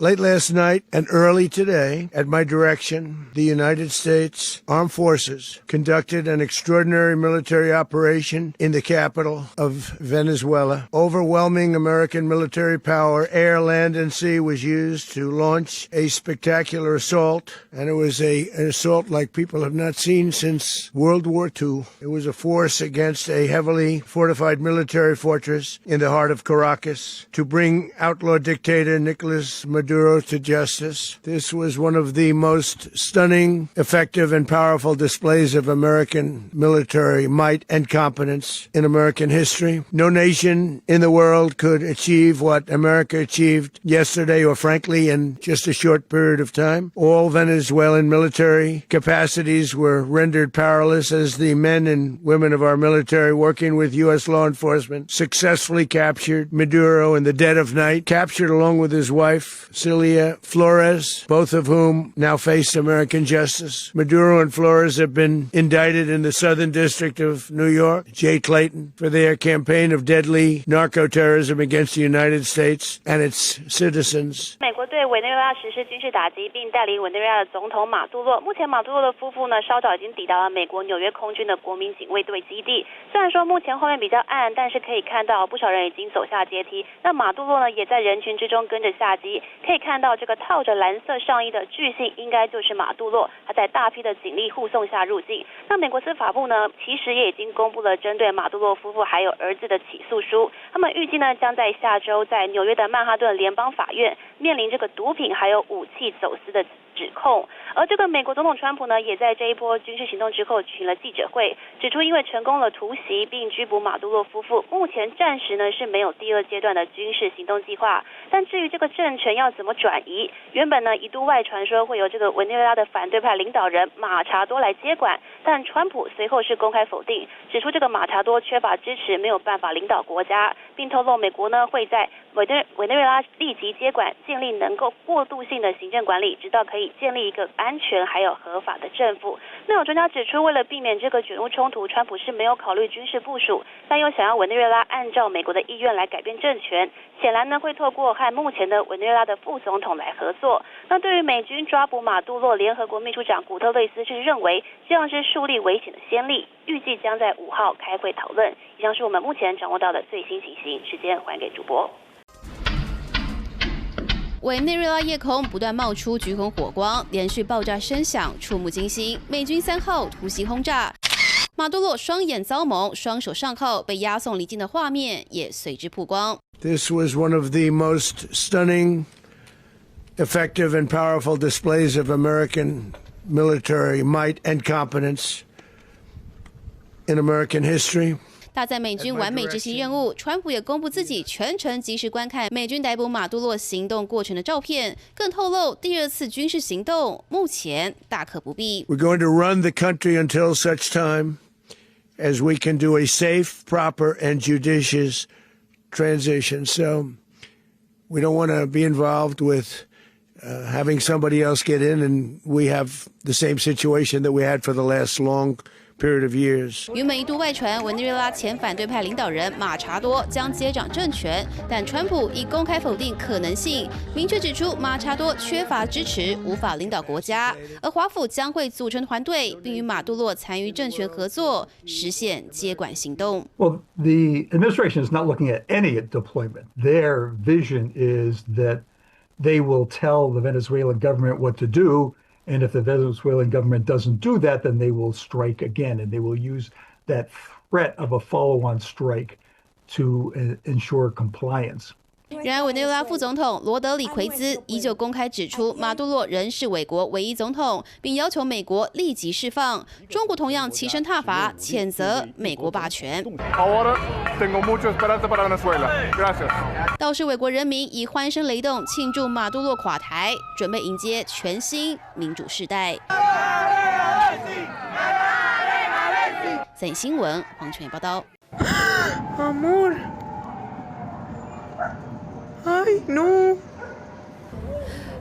Late last night and early today, at my direction, the United States Armed Forces conducted an extraordinary military operation in the capital of Venezuela. Overwhelming American military power, air, land, and sea, was used to launch a spectacular assault, and it was an assault like people have not seen since World War II. It was a force against a heavily fortified military fortress in the heart of Caracas to bring outlaw dictator Nicolas Maduro to justice. This was one of the most stunning, effective, and powerful displays of American military might and competence in American history. No nation in the world could achieve what America achieved yesterday, or frankly, in just a short period of time. All Venezuelan military capacities were rendered powerless as the men and women of our military, working with U.S. law enforcement, successfully captured Maduro in the dead of night, captured along with his wife, Celia Flores, both of whom now face American justice. Maduro and Flores have been indicted in the Southern District of New York, Jay Clayton, for their campaign of deadly narco-terrorism against the United States and its citizens. 美国对委内瑞拉实施军事打击，并带领委内瑞拉的总统马杜洛。目前马杜洛的夫妇呢，稍早已经抵达了美国纽约空军的国民警卫队基地。虽然说目前后面比较暗，但是可以看到不少人已经走下阶梯。那马杜洛呢，也在人群之中跟着下机。可以看到这个套着蓝色上衣的巨星，应该就是马杜洛。他在大批的警力护送下入境。那美国司法部呢，其实也已经公布了针对马杜洛夫妇还有儿子的起诉书。他们预计呢，将在下周在纽约的曼哈顿联邦法院面临这个毒品还有武器走私的指控。而这个美国总统川普呢，也在这一波军事行动之后举行了记者会，指出因为成功了突袭并拘捕马杜洛夫妇，目前暂时呢是没有第二阶段的军事行动计划。但至于这个政权要怎么转移，原本呢一度外传说会由这个委内瑞拉的反对派领导人马查多来接管，但川普随后是公开否定，指出这个马查多缺乏支持，没有办法领导国家，并透露美国呢会在委内瑞拉立即接管，建立能够过渡性的行政管理，直到可以建立一个安全还有合法的政府。那有专家指出，为了避免这个卷入冲突，川普是没有考虑军事部署，但又想要委内瑞拉按照美国的意愿来改变政权，显然呢会透过和目前的委内瑞拉的副总统来合作。那对于美军抓捕马杜洛，联合国秘书长古特雷斯是认为这样是树立危险的先例，预计将在5号开会讨论。以上是我们目前掌握到的最新情形，时间还给主播。委内瑞拉夜空不断冒出橘红火光，连续爆炸声响触目惊心。美军3号突袭轰炸，马杜洛双眼遭蒙，双手上铐被押送离境的画面也随之曝光。This was one of the most stunning, effective, and powerful displays of American military might and competence in American history. 大赞美军完美执行任务，川普也公布自己全程及时观看美军逮捕马杜洛行动过程的照片，更透露第二次军事行动目前大可不必。We're going to run the country until such time as we can do a safe, proper, and judicious transition. So we don't want to be involved with having somebody else get in, and we have the same situation that we had for the last long period of years. 原本一度外传委内瑞拉前反对派领导人马查多将接掌政权，但川普已公开否定可能性，明确指出马查多缺乏支持，无法领导国家，而华府将会组成团队，并与马杜洛参与政权合作，实现接管行动。Well, the administration is not looking at any deployment. Their vision is that they will tell the Venezuelan government what to do. And if the Venezuelan government doesn't do that, then they will strike again, and they will use that threat of a follow-on strike to ensure compliance. 然而，委内瑞拉副总统罗德里奎兹依旧公开指出，马杜洛仍是委国唯一总统，并要求美国立即释放。中国同样齐声挞伐，谴责美国霸权。倒是，委国人民以欢声雷动庆祝马杜洛垮台，准备迎接全新民主世代。在新闻，黄泉报道。Ay, no.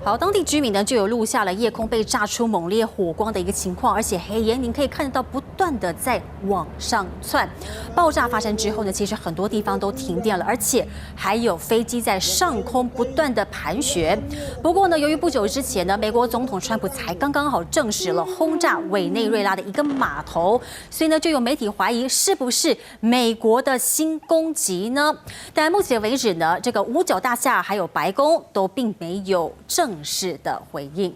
好，当地居民呢就有录下了夜空被炸出猛烈火光的一个情况，而且黑烟您可以看得到不断的在往上窜。爆炸发生之后呢，其实很多地方都停电了，而且还有飞机在上空不断的盘旋。不过呢，由于不久之前呢，美国总统川普才刚好证实了轰炸委内瑞拉的一个码头，所以呢，就有媒体怀疑是不是美国的新攻击呢？但目前为止呢，这个五角大厦还有白宫都并没有正式的回应。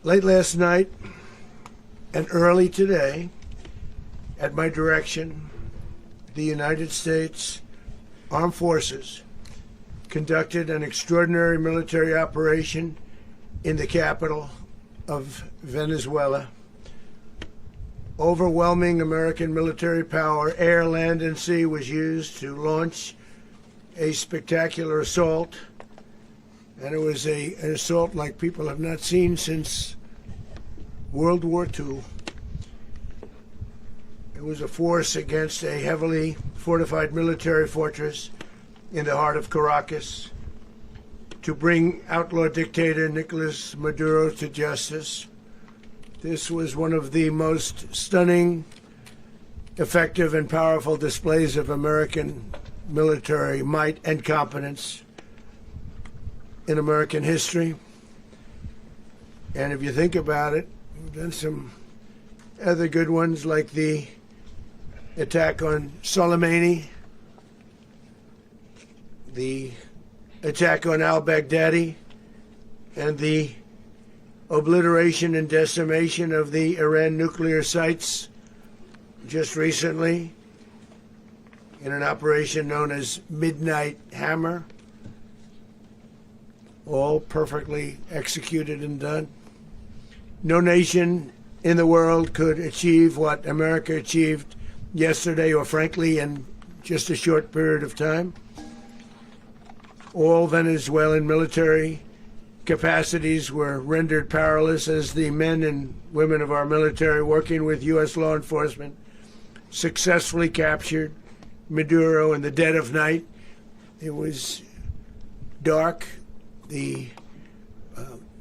Late last night and early today, at my direction, the United States Armed Forces conducted an extraordinary military operation in the capital of Venezuela. Overwhelming American military power, air, land, and sea, was used to launch a spectacular assault. And it was an assault like people have not seen since World War II. It was a force against a heavily fortified military fortress in the heart of Caracas to bring outlaw dictator Nicolas Maduro to justice. This was one of the most stunning, effective, and powerful displays of American military might and competence in American history. And if you think about it, we've done some other good ones like the attack on Soleimani, the attack on al-Baghdadi, and the obliteration and decimation of the Iran nuclear sites just recently in an operation known as Midnight Hammer. All perfectly executed and done. No nation in the world could achieve what America achieved yesterday, or frankly in just a short period of time. All Venezuelan military capacities were rendered powerless as the men and women of our military, working with U.S. law enforcement, successfully captured Maduro in the dead of night. It was dark. The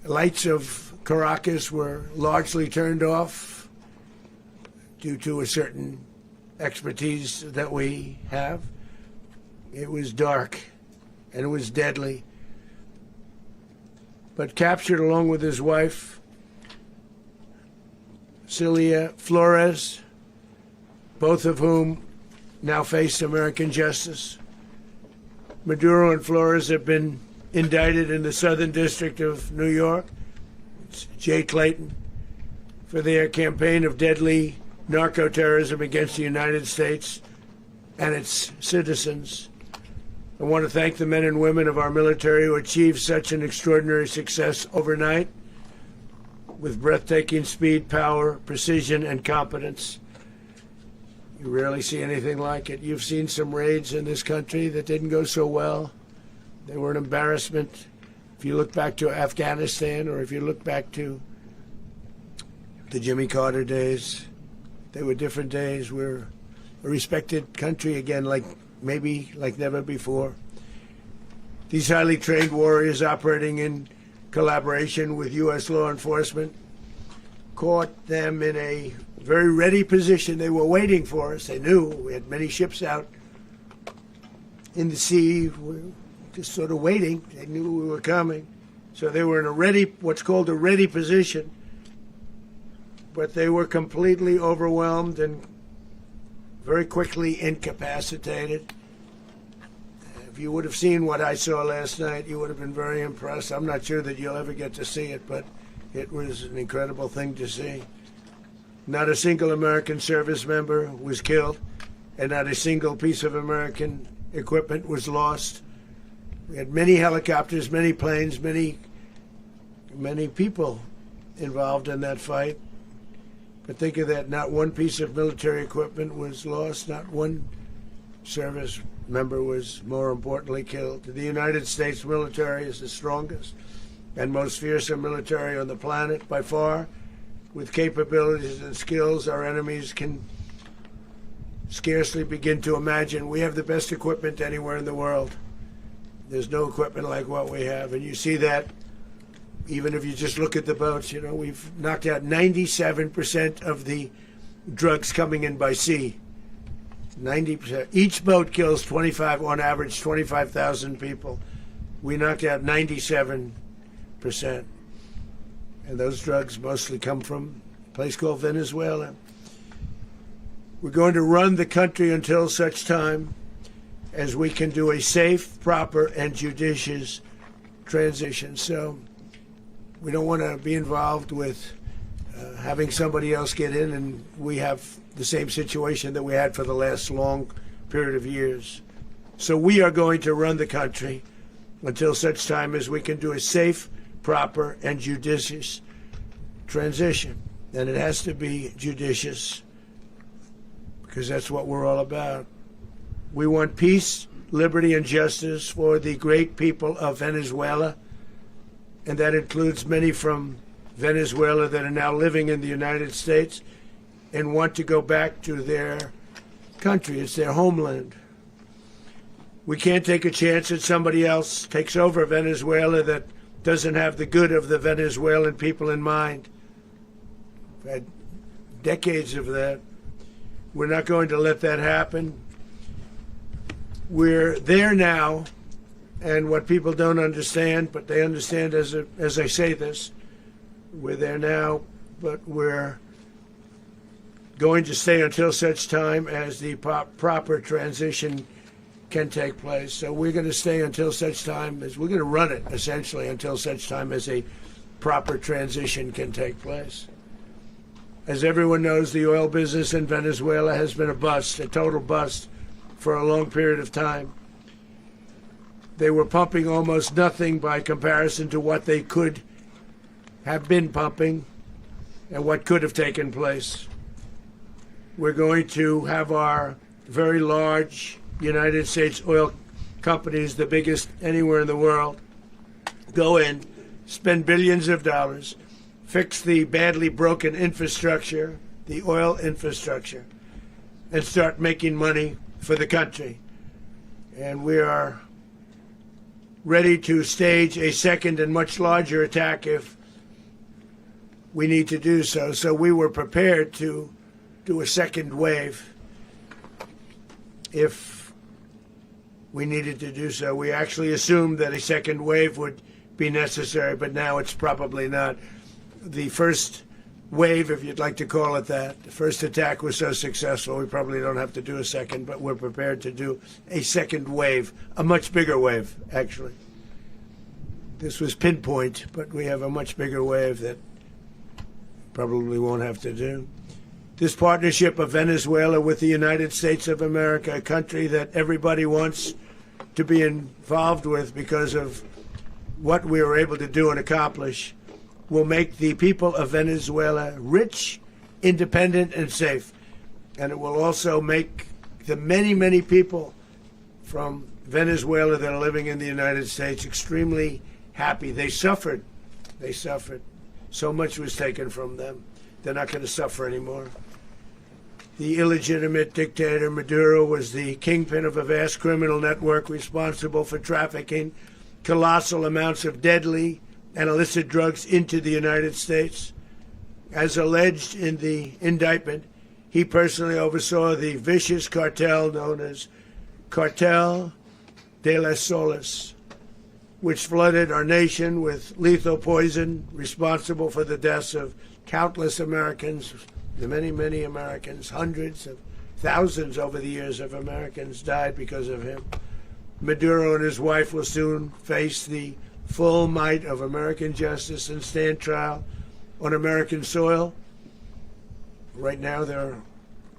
lights of Caracas were largely turned off due to a certain expertise that we have. It was dark and it was deadly. But captured along with his wife, Celia Flores, both of whom now face American justice. Maduro and Flores have been indicted in the Southern District of New York. It's Jay Clayton, for their campaign of deadly narco-terrorism against the United States and its citizens. I want to thank the men and women of our military who achieved such an extraordinary success overnight with breathtaking speed, power, precision, and competence. You rarely see anything like it. You've seen some raids in this country that didn't go so well. They were an embarrassment. If you look back to Afghanistan, or if you look back to the Jimmy Carter days, they were different days. We're a respected country again, maybe like never before. These highly trained warriors, operating in collaboration with U.S. law enforcement, caught them in a very ready position. They were waiting for us. They knew we had many ships out in the sea. We were just sort of waiting. They knew we were coming. So they were in what's called a ready position. But they were completely overwhelmed and very quickly incapacitated. If you would have seen what I saw last night, you would have been very impressed. I'm not sure that you'll ever get to see it, but it was an incredible thing to see. Not a single American service member was killed, and not a single piece of American equipment was lost. We had many helicopters, many planes, many people involved in that fight. But think of that, not one piece of military equipment was lost, not one service member was, more importantly, killed. The United States military is the strongest and most fearsome military on the planet by far. With capabilities and skills our enemies can scarcely begin to imagine. We have the best equipment anywhere in the world. There's no equipment like what we have, and you see that even if you just look at the boats, we've knocked out 97% of the drugs coming in by sea. 90%. Each boat kills on average 25,000 people. We knocked out 97%. And those drugs mostly come from a place called Venezuela. We're going to run the country until such time as we can do a safe, proper, and judicious transition. So we don't want to be involved with having somebody else get in, and we have the same situation that we had for the last long period of years. So we are going to run the country until such time as we can do a safe, proper, and judicious transition. And it has to be judicious because that's what we're all about. We want peace, liberty, and justice for the great people of Venezuela, and that includes many from Venezuela that are now living in the United States and want to go back to their country. It's their homeland. We can't take a chance that somebody else takes over Venezuela that doesn't have the good of the Venezuelan people in mind. We've had decades of that. We're not going to let that happen. We're there now, and what people don't understand, but they understand as I say this, we're there now, but we're going to stay until such time as the proper transition can take place. So we're going to stay until such time as we're going to run it, essentially, until such time as a proper transition can take place. As everyone knows, the oil business in Venezuela has been a bust, a total bust, for a long period of time. They were pumping almost nothing by comparison to what they could have been pumping and what could have taken place. We're going to have our very large United States oil companies, the biggest anywhere in the world, go in, spend billions of dollars, fix the badly broken infrastructure, the oil infrastructure, and start making money for the country. And we are ready to stage a second and much larger attack if we need to do so. So we were prepared to do a second wave if we needed to do so. We actually assumed that a second wave would be necessary, but now it's probably not. The first wave, if you'd like to call it that, the first attack was so successful, we probably don't have to do a second, but we're prepared to do a second wave, a much bigger wave, actually. This was pinpoint, but we have a much bigger wave that probably won't have to do. This partnership of Venezuela with the United States of America, a country that everybody wants to be involved with because of what we were able to do and accomplish, will make the people of Venezuela rich, independent, and safe. And it will also make the many, many people from Venezuela that are living in the United States extremely happy. They suffered. They suffered. So much was taken from them. They're not going to suffer anymore. The illegitimate dictator Maduro was the kingpin of a vast criminal network responsible for trafficking colossal amounts of deadly and illicit drugs into the United States. As alleged in the indictment, he personally oversaw the vicious cartel known as Cartel de las Solas, which flooded our nation with lethal poison, responsible for the deaths of countless Americans, the many, many Americans. Hundreds of thousands over the years of Americans died because of him. Maduro and his wife will soon face the full might of American justice and stand trial on American soil. Right now they're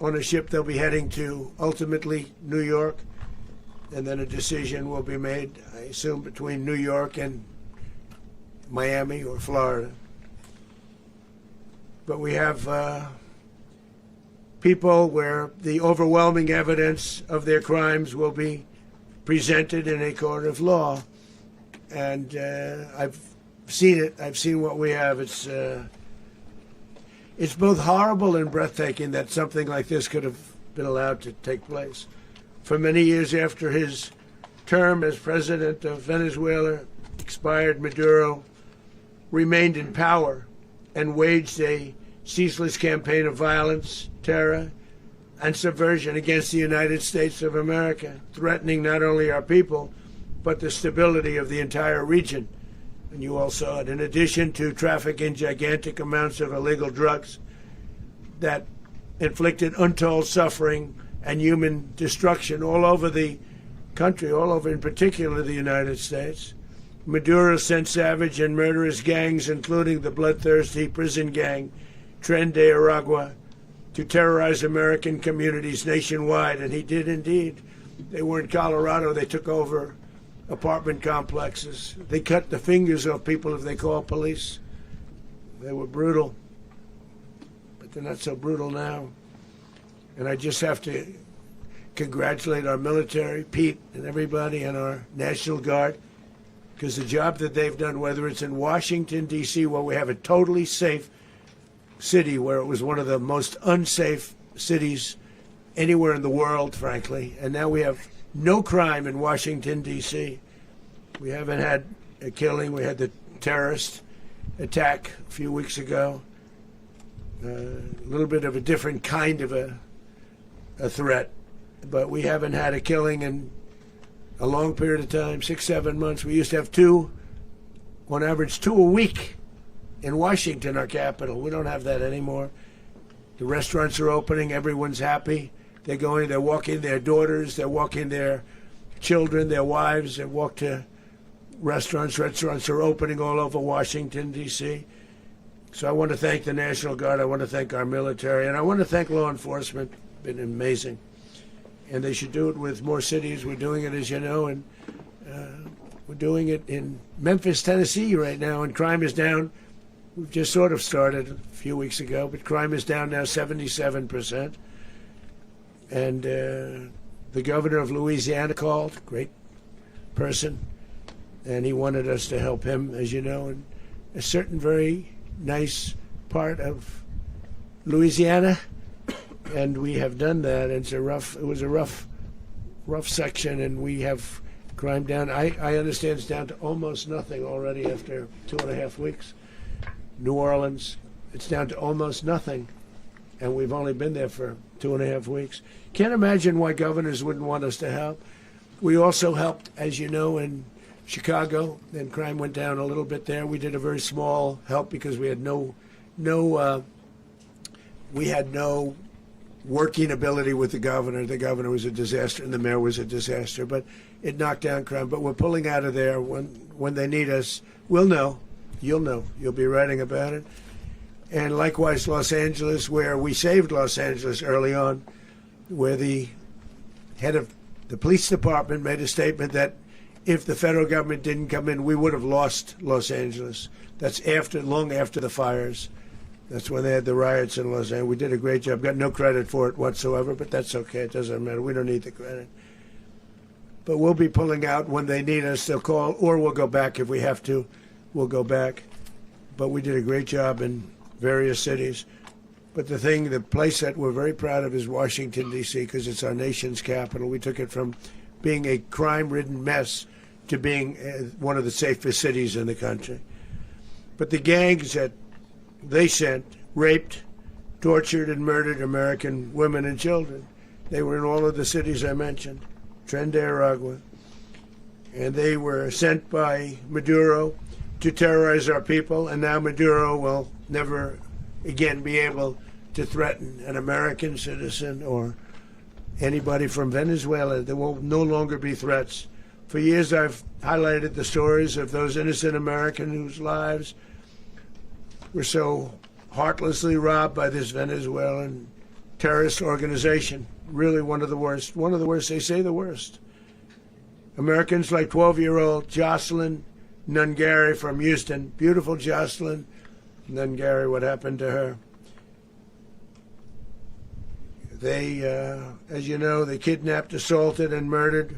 on a ship. They'll be heading to, ultimately, New York, and then a decision will be made, I assume, between New York and Miami or Florida. But we have people where the overwhelming evidence of their crimes will be presented in a court of law. And I've seen it. I've seen what we have. It's both horrible and breathtaking that something like this could have been allowed to take place. For many years after his term as president of Venezuela expired, Maduro remained in power and waged a ceaseless campaign of violence, terror, and subversion against the United States of America, threatening not only our people, but the stability of the entire region. And you all saw it. In addition to trafficking gigantic amounts of illegal drugs that inflicted untold suffering and human destruction all over the country, all over in particular the United States, Maduro sent savage and murderous gangs, including the bloodthirsty prison gang, Tren de Aragua, to terrorize American communities nationwide, and he did indeed. They were in Colorado. They took over apartment complexes. They cut the fingers off people if they called police. They were brutal, but they're not so brutal now. And I just have to congratulate our military, Pete and everybody, and our National Guard, because the job that they've done, whether it's in Washington, D.C., where we have a totally safe city, where it was one of the most unsafe cities anywhere in the world, frankly, and now we have no crime in Washington, D.C. We haven't had a killing. We had the terrorist attack a few weeks ago. A little bit of a different kind of a threat, but we haven't had a killing in a long period of time, 6-7 months. We used to have two, on average, 2 a week in Washington, our capital. We don't have that anymore. The restaurants are opening. Everyone's happy. They're going, they're walking their daughters, they're walking their children, their wives. They walk to restaurants. Restaurants are opening all over Washington, D.C. So I want to thank the National Guard. I want to thank our military. And I want to thank law enforcement. Been amazing. And they should do it with more cities. We're doing it, as you know, and we're doing it in Memphis, Tennessee right now, and crime is down. We've just sort of started a few weeks ago, but crime is down now 77%. And the governor of Louisiana called, great person, and he wanted us to help him, as you know, in a certain very nice part of Louisiana. And we have done that. It was a rough section, and we have crime down. I understand it's down to almost nothing already after 2.5 weeks. New Orleans, it's down to almost nothing, and we've only been there for 2.5 weeks. Can't imagine why governors wouldn't want us to help. We also helped, as you know, in Chicago, and crime went down a little bit there. We did a very small help because we had no working ability with the governor. The governor was a disaster, and the mayor was a disaster, but it knocked down crime. But we're pulling out of there. When they need us, we'll know. You'll know. You'll be writing about it. And likewise, Los Angeles, where we saved Los Angeles early on, where the head of the police department made a statement that if the federal government didn't come in, we would have lost Los Angeles. That's long after the fires. That's when they had the riots in Los Angeles. We did a great job. Got no credit for it whatsoever, but that's okay. It doesn't matter. We don't need the credit. But we'll be pulling out when they need us. They'll call, or we'll go back if we have to. We'll go back. But we did a great job in various cities. But the place that we're very proud of is Washington, D.C., because it's our nation's capital. We took it from being a crime-ridden mess to being one of the safest cities in the country. But the gangs that they sent raped, tortured, and murdered American women and children. They were in all of the cities I mentioned, Tren de Aragua. And they were sent by Maduro to terrorize our people, and now Maduro will never again be able to threaten an American citizen or anybody from Venezuela. There will no longer be threats. For years I've highlighted the stories of those innocent Americans whose lives were so heartlessly robbed by this Venezuelan terrorist organization. Really one of the worst. One of the worst, they say the worst. Americans like 12-year-old Jocelyn Nungary from Houston. Beautiful Jocelyn Nungary, what happened to her? They, as you know, they kidnapped, assaulted, and murdered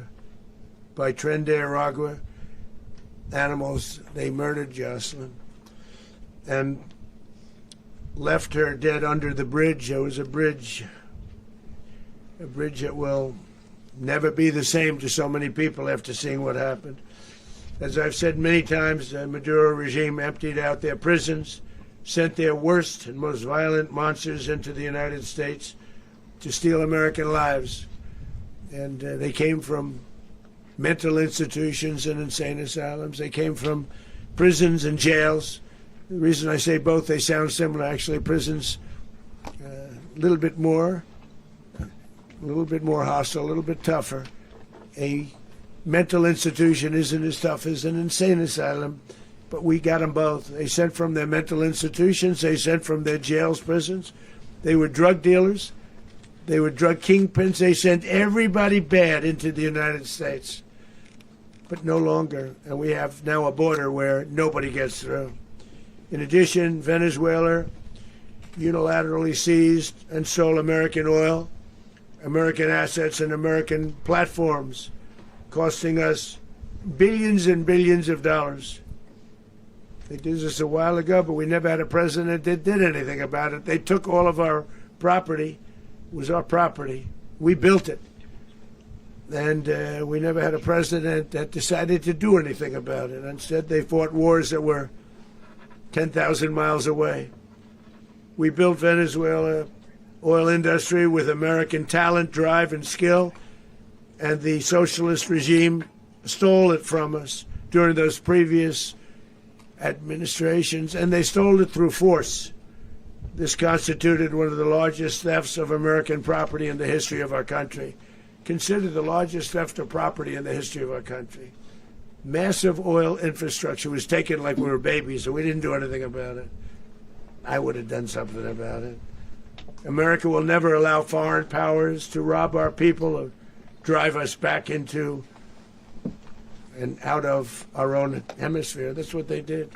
by Tren de Aragua animals. They murdered Jocelyn and left her dead under the bridge. There was a bridge that will never be the same to so many people after seeing what happened. As I've said many times, the Maduro regime emptied out their prisons, sent their worst and most violent monsters into the United States to steal American lives. And they came from mental institutions and insane asylums. They came from prisons and jails. The reason I say both, they sound similar. Actually, prisons a little bit more hostile, a little bit tougher. A mental institution isn't as tough as an insane asylum, but we got them both. They sent from their mental institutions. They sent from their jails, prisons. They were drug dealers. They were drug kingpins. They sent everybody bad into the United States, but no longer. And we have now a border where nobody gets through. In addition, Venezuela unilaterally seized and stole American oil, American assets, and American platforms, costing us billions and billions of dollars. They did this a while ago, but we never had a president that did anything about it. They took all of our property. It was our property. We built it. And we never had a president that decided to do anything about it. Instead, they fought wars that were 10,000 miles away. We built Venezuela oil industry with American talent, drive, and skill, and the socialist regime stole it from us during those previous administrations, and they stole it through force. This constituted one of the largest thefts of American property in the history of our country. Considered the largest theft of property in the history of our country. Massive oil infrastructure was taken like we were babies, and we didn't do anything about it. I would have done something about it. America will never allow foreign powers to rob our people or drive us back into and out of our own hemisphere. That's what they did.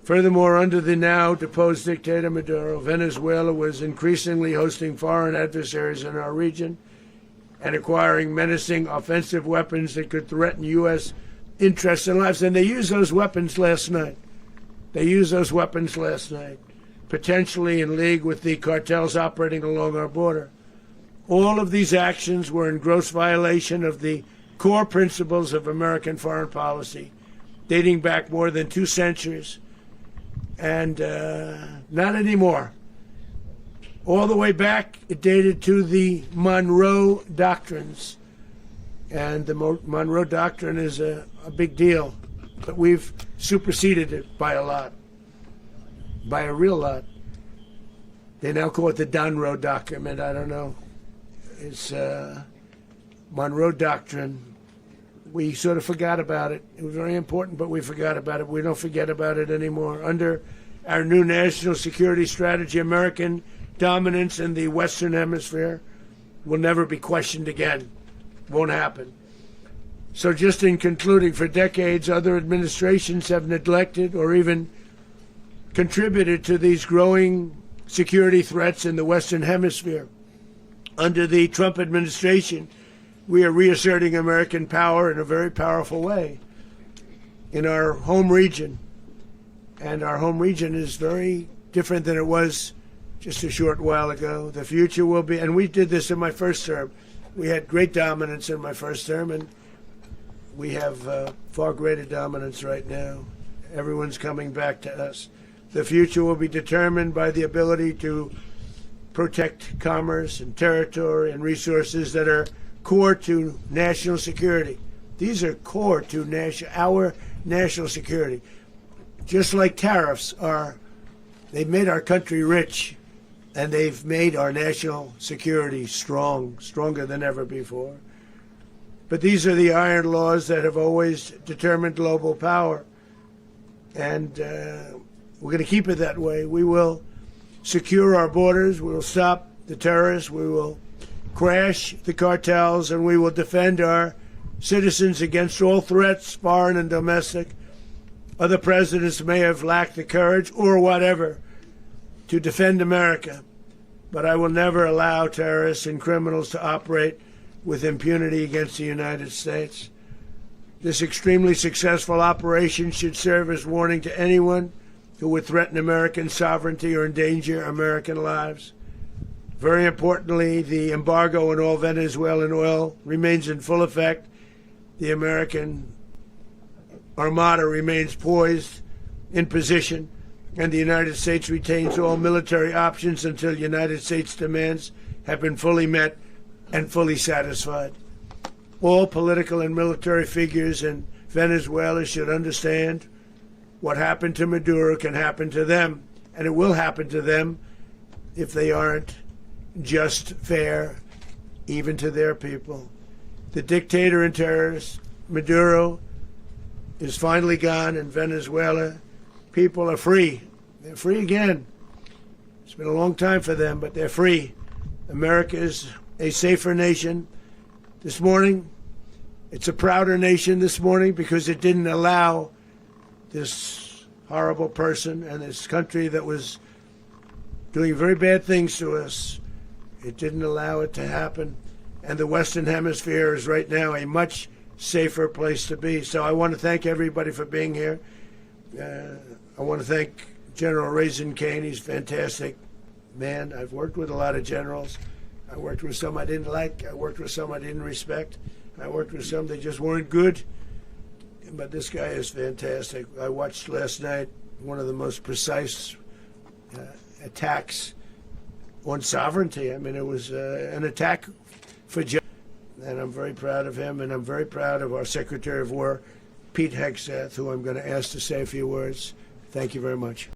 Furthermore, under the now deposed dictator Maduro, Venezuela was increasingly hosting foreign adversaries in our region and acquiring menacing offensive weapons that could threaten U.S. interests and lives. And they used those weapons last night. Potentially in league with the cartels operating along our border. All of these actions were in gross violation of the core principles of American foreign policy, dating back more than 2 centuries. And not anymore. All the way back, it dated to the Monroe Doctrines. And the Monroe Doctrine is a big deal. But we've superseded it by a lot. By a real lot. They now call it the Monroe Document. I don't know. It's Monroe Doctrine. We sort of forgot about it. It was very important, but we forgot about it. We don't forget about it anymore. Under our new national security strategy, American dominance in the Western Hemisphere will never be questioned again. Won't happen. So just in concluding, for decades, other administrations have neglected or even contributed to these growing security threats in the Western Hemisphere. Under the Trump administration, we are reasserting American power in a very powerful way in our home region. And our home region is very different than it was just a short while ago. The future will be, and we did this in my first term. We had great dominance in my first term, and we have far greater dominance right now. Everyone's coming back to us. The future will be determined by the ability to protect commerce and territory and resources that are core to national security. These are core to our national security. Just like tariffs they've made our country rich, and they've made our national security stronger than ever before. But these are the iron laws that have always determined global power. And we're going to keep it that way. We will secure our borders. We will stop the terrorists. We will crash the cartels, and we will defend our citizens against all threats, foreign and domestic. Other presidents may have lacked the courage or whatever to defend America, but I will never allow terrorists and criminals to operate with impunity against the United States. This extremely successful operation should serve as warning to anyone who would threaten American sovereignty or endanger American lives. Very importantly, the embargo on all Venezuelan oil remains in full effect. The American armada remains poised in position, and the United States retains all military options until United States demands have been fully met and fully satisfied. All political and military figures in Venezuela should understand what happened to Maduro can happen to them, and it will happen to them if they aren't just fair, even to their people. The dictator and terrorist, Maduro, is finally gone in Venezuela. People are free. They're free again. It's been a long time for them, but they're free. America is a safer nation. This morning, it's a prouder nation this morning because it didn't allow this horrible person and this country that was doing very bad things to us. It didn't allow it to happen. And the Western Hemisphere is right now a much safer place to be. So I want to thank everybody for being here. I want to thank General Raisin Kane. He's a fantastic man. I've worked with a lot of generals. I worked with some I didn't like. I worked with some I didn't respect. I worked with some that just weren't good. But this guy is fantastic. I watched last night one of the most precise attacks on sovereignty. I mean, it was an attack for justice. And I'm very proud of him, and I'm very proud of our Secretary of War, Pete Hegseth, who I'm going to ask to say a few words. Thank you very much.